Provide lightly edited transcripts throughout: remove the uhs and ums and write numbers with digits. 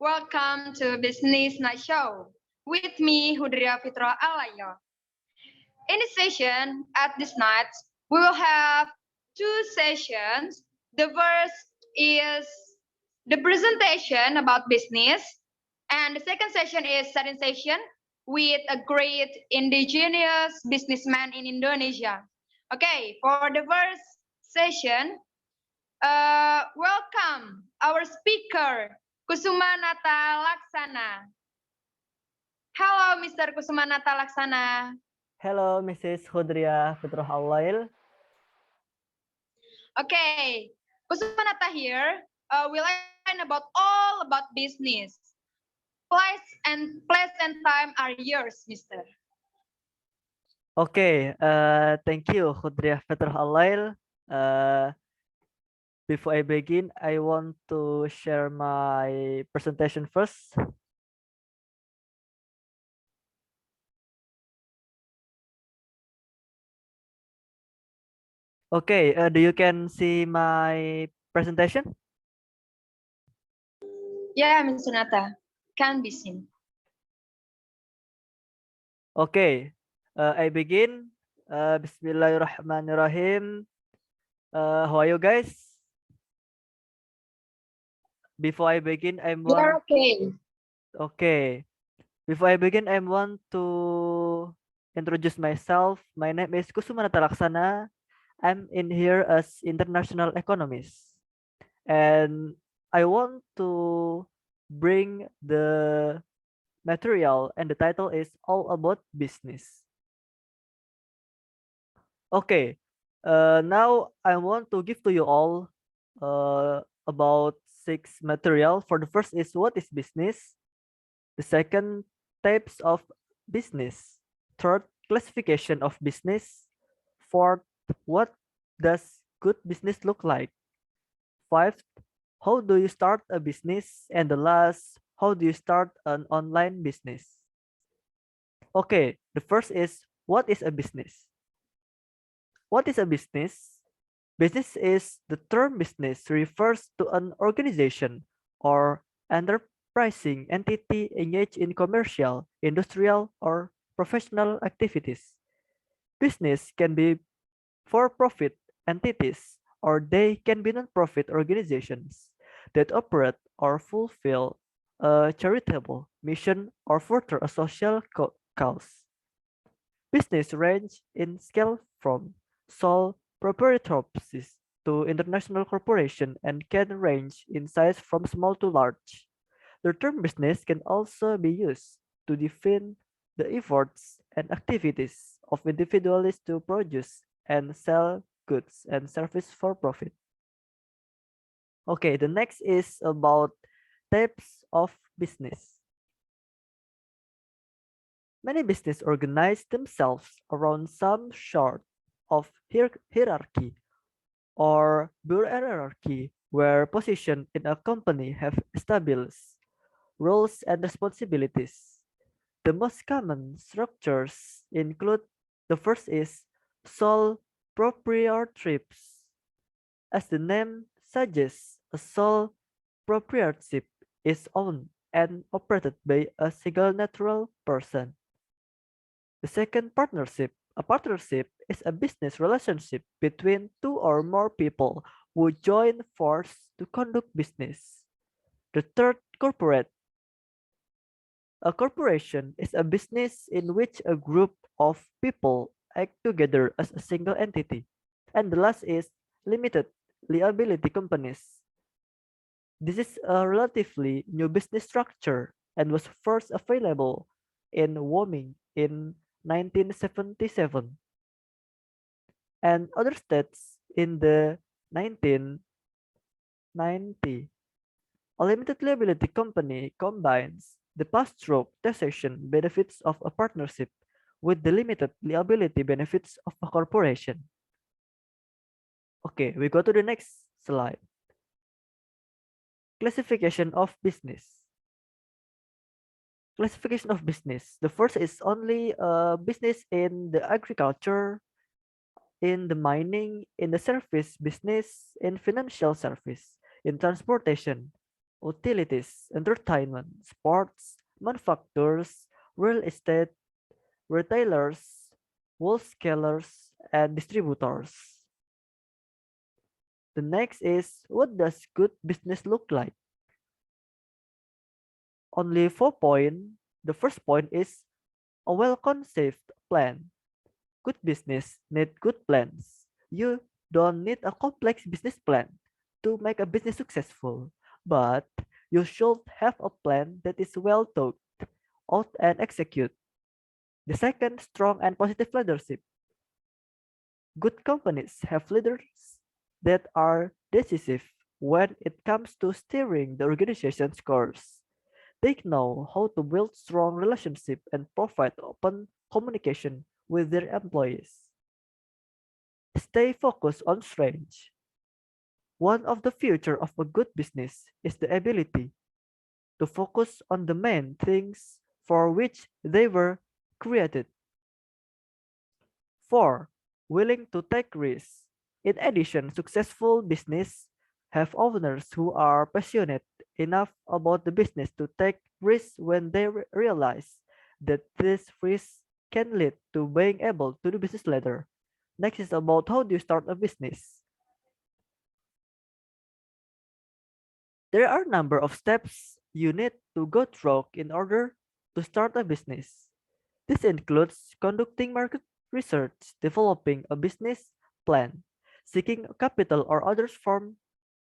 Welcome to Business Night Show with me, Hudria Fitra Alayo. In this session, at this night, we will have two sessions. The first is the presentation about business, and the second session is study session with a great indigenous businessman in Indonesia. Okay, for the first session, welcome our speaker, Kusumanata Laksana. Hello, Mr. Kusumanata Laksana. Hello, Mrs. Hudria Fitroh Alail. Okay, Kusumanata here. We'll learn about all about business. Place and time are yours, Mister. Okay, thank you, Hudria Fitroh Alail. Before I begin, I want to share my presentation first. Okay, do you can see my presentation? Yeah, Mr. Nata, can be seen. Okay, I begin. Bismillahirrahmanirrahim. How are you guys? Before I begin, You're okay. Okay. Before I begin, I want to introduce myself. My name is Kusumanata Laksana. I'm in here as international economist, and I want to bring the material, and the title is all about business. Okay, now I want to give to you all about 6 material. For the first is what is business. The second, types of business. Third, classification of business. Fourth, what does good business look like? Fifth, how do you start a business? And the last, how do you start an online business? Okay, the first is what is a business? What is a business? Business is the term business refers to an organization or enterprising entity engaged in commercial, industrial, or professional activities. Business can be for-profit entities or they can be non-profit organizations that operate or fulfill a charitable mission or further a social cause. Business range in scale from sole proprietorships to international corporation and can range in size from small to large. The term business can also be used to define the efforts and activities of individuals to produce and sell goods and services for profit. Okay, the next is about types of business. Many businesses organize themselves around some sort of hierarchy or bureaucracy where positions in a company have established roles and responsibilities. The most common structures include the first is sole proprietorships. As the name suggests, a sole proprietorship is owned and operated by a single natural person. The second, partnership. A partnership is a business relationship between two or more people who join forces to conduct business. The third, corporate. A corporation is a business in which a group of people act together as a single entity. And the last is limited liability companies. This is a relatively new business structure and was first available in Wyoming in 1977 and other states in the 1990. A limited liability company combines the pass-through taxation benefits of a partnership with the limited liability benefits of a corporation. Okay, we go to the next slide. Classification of business. Classification of business. The first is only a business in the agriculture, in the mining, in the service business, in financial service, in transportation, utilities, entertainment, sports, manufacturers, real estate, retailers, wholesalers, and distributors. The next is, what does good business look like? Only 4 points. The first point is a well-conceived plan. Good business need good plans. You don't need a complex business plan to make a business successful, but you should have a plan that is well thought out and execute. The second, strong and positive leadership. Good companies have leaders that are decisive when it comes to steering the organization's course. They know how to build strong relationships and provide open communication with their employees. Stay focused on strengths. One of the future of a good business is the ability to focus on the main things for which they were created. 4. Willing to take risks. In addition, successful business have owners who are passionate enough about the business to take risks when they realize that these risks can lead to being able to do business later. Next is about how do you start a business. There are a number of steps you need to go through in order to start a business. This includes conducting market research, developing a business plan, seeking capital or other form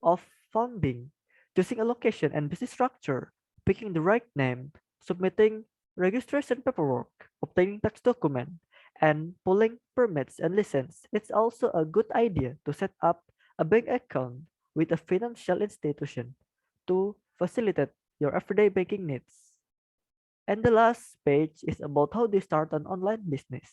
of funding, choosing a location and business structure, picking the right name, submitting registration paperwork, obtaining tax document, and pulling permits and license. It's also a good idea to set up a bank account with a financial institution to facilitate your everyday banking needs. And the last page is about how to start an online business.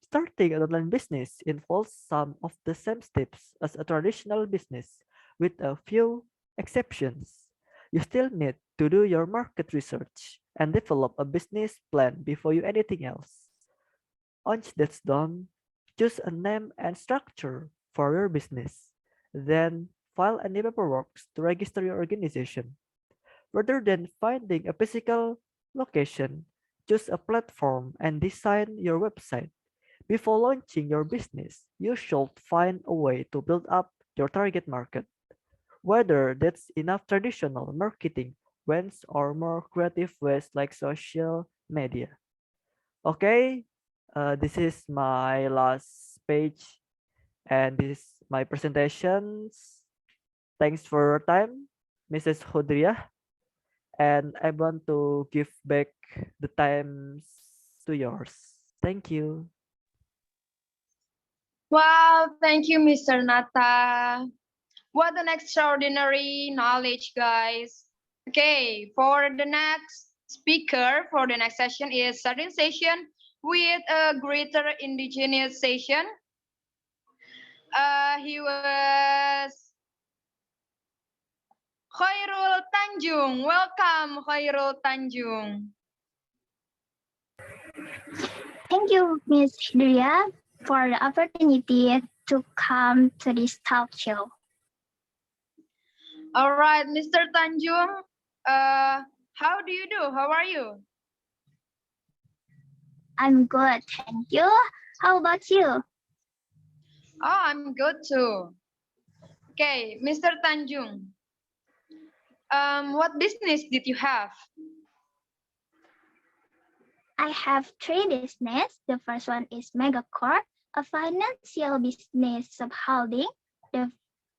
Starting an online business involves some of the same steps as a traditional business, with a few exceptions. You still need to do your market research and develop a business plan before you anything else. Once that's done, choose a name and structure for your business. Then file any paperwork to register your organization. Rather than finding a physical location, choose a platform and design your website. Before launching your business, you should find a way to build up your target market, whether that's enough traditional marketing ways or more creative ways like social media. Okay, this is my last page and this is my presentations. Thanks for your time, Mrs. Hodria. And I want to give back the times to yours. Thank you. Wow, thank you, Mr. Nata. What an extraordinary knowledge, guys. Okay, for the next speaker for the next session is starting session with a greater indigenous session. He was Khairul Tanjung. Welcome, Khairul Tanjung. Thank you, Ms. Hidria, for the opportunity to come to this talk show. All right, Mr. Tanjung. How do you do? How are you? I'm good, thank you. How about you? Oh, I'm good too. Okay, Mr. Tanjung. What business did you have? I have three business. The first one is Megacorp, a financial business subholding. The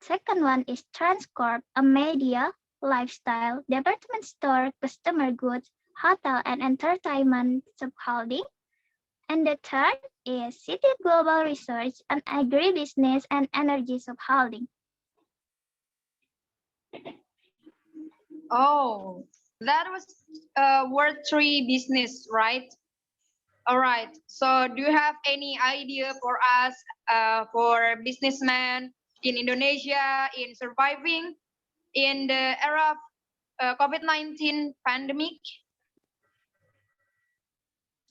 second one is Transcorp, a media, lifestyle, department store, customer goods, hotel and entertainment subholding. And the third is City Global Research, an agribusiness and energy subholding. Oh, that was worth three business, right? All right. So, do you have any idea for us, for businessmen in Indonesia, in surviving in the era of COVID-19 pandemic?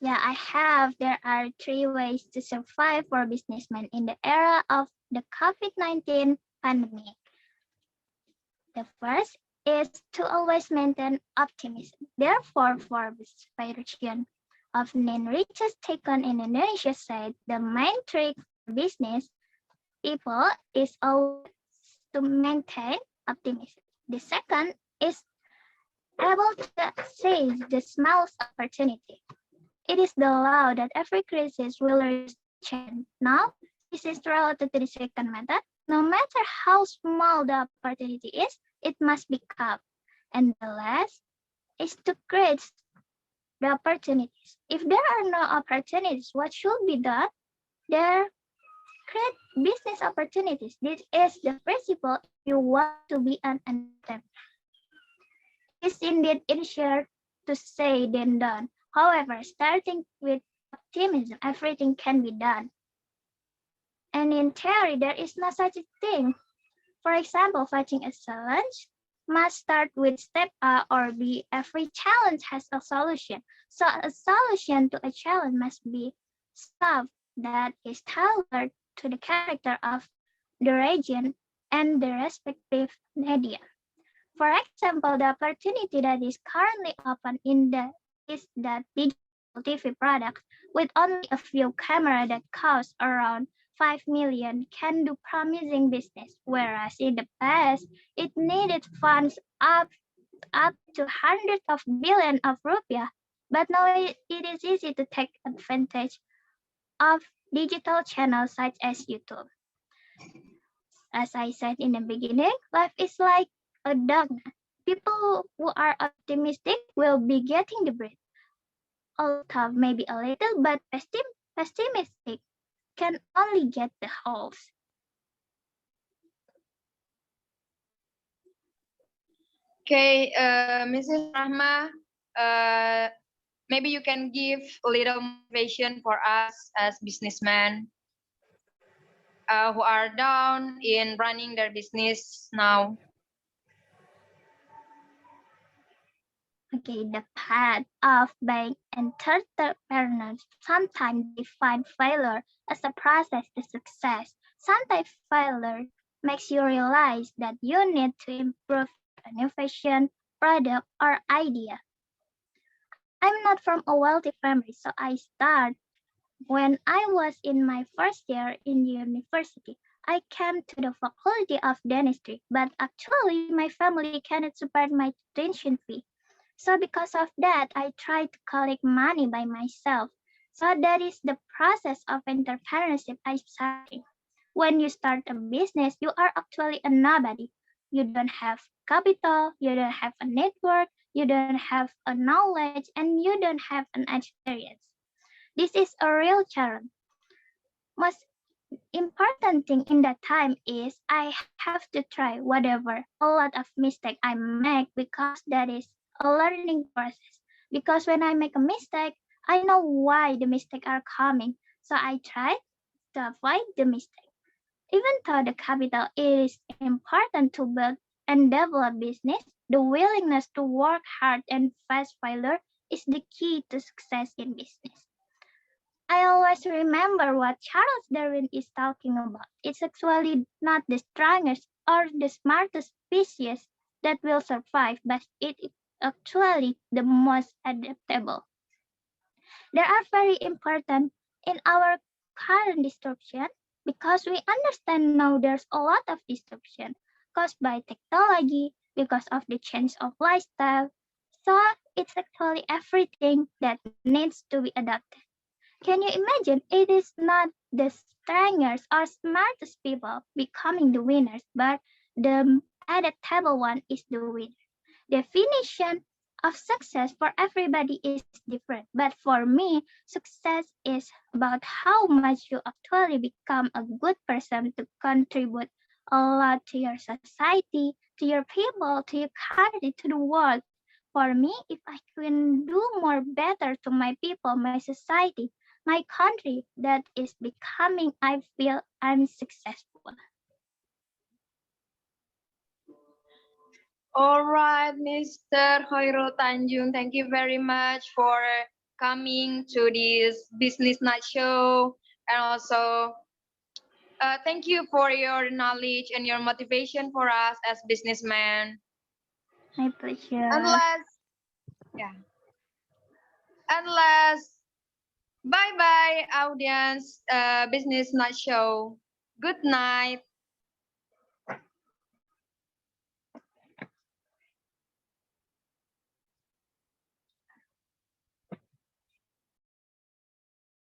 Yeah, I have. There are three ways to survive for businessmen in the era of the COVID-19 pandemic. The first is to always maintain optimism. Therefore, Forbes' version of 9 richest taken in Indonesia said the main trick for business people is always to maintain optimism. The second is able to seize the smallest opportunity. It is the law that every crisis will reduce the chance. Now, this is related to the second method. No matter how small the opportunity is, it must be caught. And the last is to create the opportunities. If there are no opportunities, what should be done? There create business opportunities. This is the principle if you want to be an entrepreneur. It is indeed easier to say than done. However, starting with optimism, everything can be done. And in theory, there is no such a thing. For example, fighting a challenge must start with step A or B. Every challenge has a solution. So a solution to a challenge must be solved that is tailored to the character of the region and the respective media. For example, the opportunity that is currently open is that digital TV product with only a few cameras that cost around 5 million can do promising business, whereas in the past, it needed funds up to hundreds of billions of rupiah. But now it is easy to take advantage of digital channels such as YouTube. As I said in the beginning, life is like a donut. People who are optimistic will be getting the bread. All tough, maybe a little, but pessimistic can only get the holes. Okay, Mrs. Rahma, maybe you can give a little motivation for us as businessmen who are down in running their business now. Okay, the path of being entrepreneurs. Sometimes they find failure as a process to success. Sometimes failure makes you realize that you need to improve your innovation, product, or idea. I'm not from a wealthy family, so I start when I was in my first year in university. I came to the faculty of dentistry, but actually my family cannot support my tuition fee. So because of that, I tried to collect money by myself. So that is the process of entrepreneurship I'm starting. When you start a business, you are actually a nobody. You don't have capital, you don't have a network, you don't have a knowledge, and you don't have an experience. This is a real challenge. Most important thing in that time is I have to try whatever a lot of mistake I make because that is a learning process. Because when I make a mistake, I know why the mistake are coming. So I try to avoid the mistake. Even though the capital is important to build and develop business, the willingness to work hard and face failure is the key to success in business. I always remember what Charles Darwin is talking about. It's actually not the strongest or the smartest species that will survive, but it is actually the most adaptable. They are very important in our current disruption because we understand now there's a lot of disruption caused by technology because of the change of lifestyle. So it's actually everything that needs to be adapted. Can you imagine? It is not the strongest or smartest people becoming the winners, but the adaptable one is the winner. Definition of success for everybody is different, but for me, success is about how much you actually become a good person to contribute a lot to your society, to your people, to your country, to the world. For me, if I can do more better to my people, my society, my country, that is becoming, I feel I'm successful. All right, Mr. Hoirul Tanjung, thank you very much for coming to this Business Night Show. And also, thank you for your knowledge and your motivation for us as businessmen. My pleasure. Unless, bye bye, audience, Business Night Show. Good night.